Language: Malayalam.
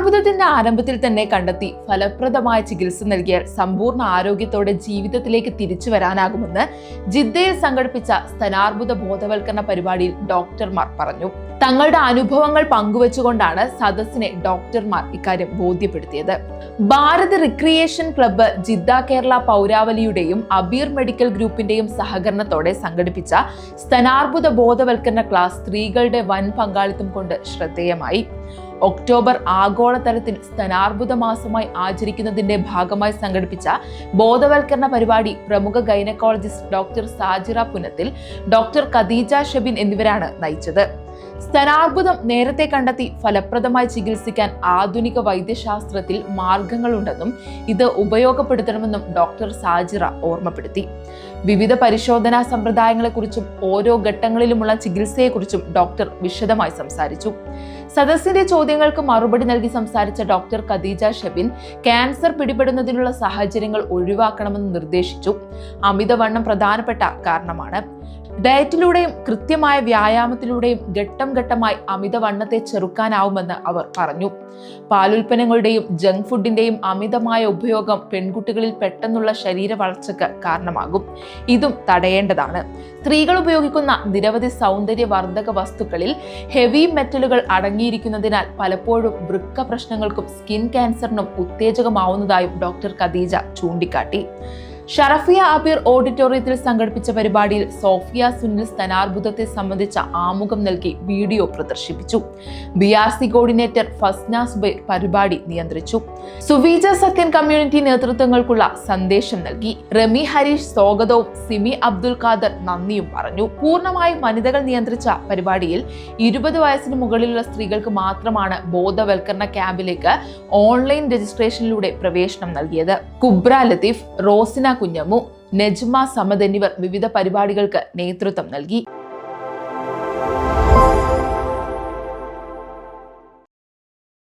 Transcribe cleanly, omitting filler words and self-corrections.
സ്തനാർബുദത്തിന്റെ ആരംഭത്തിൽ തന്നെ കണ്ടെത്തി ഫലപ്രദമായ ചികിത്സ നൽകിയാൽ സമ്പൂർണ്ണ ആരോഗ്യത്തോടെ ജീവിതത്തിലേക്ക് തിരിച്ചു വരാനാകുമെന്ന് ജിദ്ദയിൽ സംഘടിപ്പിച്ച സ്തനാർബുദ ബോധവൽക്കരണ പരിപാടിയിൽ ഡോക്ടർമാർ പറഞ്ഞു. തങ്ങളുടെ അനുഭവങ്ങൾ പങ്കുവച്ചുകൊണ്ടാണ് സദസ്സിനെ ഡോക്ടർമാർ ഇക്കാര്യം ബോധ്യപ്പെടുത്തിയത്. Bharat recreation club, Jeddah Kerala പൗരാവലിയുടെയും അബീർ മെഡിക്കൽ ഗ്രൂപ്പിന്റെയും സഹകരണത്തോടെ സംഘടിപ്പിച്ച സ്തനാർബുദ ബോധവൽക്കരണ ക്ലാസ് സ്ത്രീകളുടെ വൻ പങ്കാളിത്തം കൊണ്ട് ശ്രദ്ധേയമായി. ഒക്ടോബർ ആഗോളതലത്തിൽ സ്തനാർബുദ മാസമായി ആചരിക്കുന്നതിന്റെ ഭാഗമായി സംഘടിപ്പിച്ച ബോധവൽക്കരണ പരിപാടി പ്രമുഖ ഗൈനക്കോളജിസ്റ്റ് ഡോക്ടർ സാജിറ പുനത്തിൽ, ഡോക്ടർ ഖദീജ ഷെബിൻ എന്നിവരാണ് നയിച്ചത്. സ്തനാർബുദം നേരത്തെ കണ്ടെത്തി ഫലപ്രദമായി ചികിത്സിക്കാൻ ആധുനിക വൈദ്യശാസ്ത്രത്തിൽ മാർഗങ്ങളുണ്ടെന്നും ഇത് ഉപയോഗപ്പെടുത്തണമെന്നും ഡോക്ടർ സാജിറ ഓർമ്മപ്പെടുത്തി. വിവിധ പരിശോധനാ സമ്പ്രദായങ്ങളെക്കുറിച്ചും ഓരോ ഘട്ടങ്ങളിലുമുള്ള ചികിത്സയെക്കുറിച്ചും ഡോക്ടർ വിശദമായി സംസാരിച്ചു. സദസ്സിന്റെ ചോദ്യങ്ങൾക്ക് മറുപടി നൽകി സംസാരിച്ച ഡോക്ടർ ഖദീജ ഷെബിൻ ക്യാൻസർ പിടിപെടുന്നതിനുള്ള സാഹചര്യങ്ങൾ ഒഴിവാക്കണമെന്ന് നിർദ്ദേശിച്ചു. അമിതവണ്ണം പ്രധാനപ്പെട്ട കാരണമാണ്. ഡയറ്റിലൂടെയും കൃത്യമായ വ്യായാമത്തിലൂടെയും ഘട്ടം ഘട്ടമായി അമിതവണ്ണത്തെ ചെറുക്കാനാവുമെന്ന് അവർ പറഞ്ഞു. പാലുൽപ്പന്നങ്ങളുടെയും ജങ്ക് ഫുഡിന്റെയും അമിതമായ ഉപയോഗം പെൺകുട്ടികളിൽ പെട്ടെന്നുള്ള ശരീര വളർച്ചയ്ക്ക് കാരണമാകും. ഇതും തടയേണ്ടതാണ്. സ്ത്രീകൾ ഉപയോഗിക്കുന്ന നിരവധി സൗന്ദര്യവർദ്ധക വസ്തുക്കളിൽ ഹെവി മെറ്റലുകൾ അടങ്ങിയിരിക്കുന്നതിനാൽ പലപ്പോഴും വൃക്ക പ്രശ്നങ്ങൾക്കും സ്കിൻ ക്യാൻസറിനും ഉത്തേജകമാവുന്നതായും ഡോക്ടർ ഖദീജ ചൂണ്ടിക്കാട്ടി. ഷറഫിയ അബീർ ഓഡിറ്റോറിയത്തിൽ സംഘടിപ്പിച്ച പരിപാടിയിൽ സോഫിയ സുനിൽ സ്തനാർബുദത്തെ സംബന്ധിച്ച ആമുഖം നൽകി വീഡിയോ പ്രദർശിപ്പിച്ചു. BRC കോർഡിനേറ്റർ ഫസ്ന സുബൈർ പരിപാടി നിയന്ത്രിച്ചു. സുവീജ സത്യൻ കമ്മ്യൂണിറ്റി നേതൃത്വങ്ങൾക്കുള്ള സന്ദേശം നൽകി. റമി ഹരീഷ് സ്വാഗതവും സിമി അബ്ദുൽ ഖാദർ നന്ദിയും പറഞ്ഞു. പൂർണ്ണമായും വനിതകൾ നിയന്ത്രിച്ച പരിപാടിയിൽ 20 വയസ്സിന് മുകളിലുള്ള സ്ത്രീകൾക്ക് മാത്രമാണ് ബോധവൽക്കരണ ക്യാമ്പിലേക്ക് ഓൺലൈൻ രജിസ്ട്രേഷനിലൂടെ പ്രവേശനം നൽകിയത്. കുബ്ര ലത്തീഫ്, റോസിന കുഞ്ഞമ്മു, നജ്മ സമദ് എന്നിവർ വിവിധ പരിപാടികൾക്ക് നേതൃത്വം നൽകി.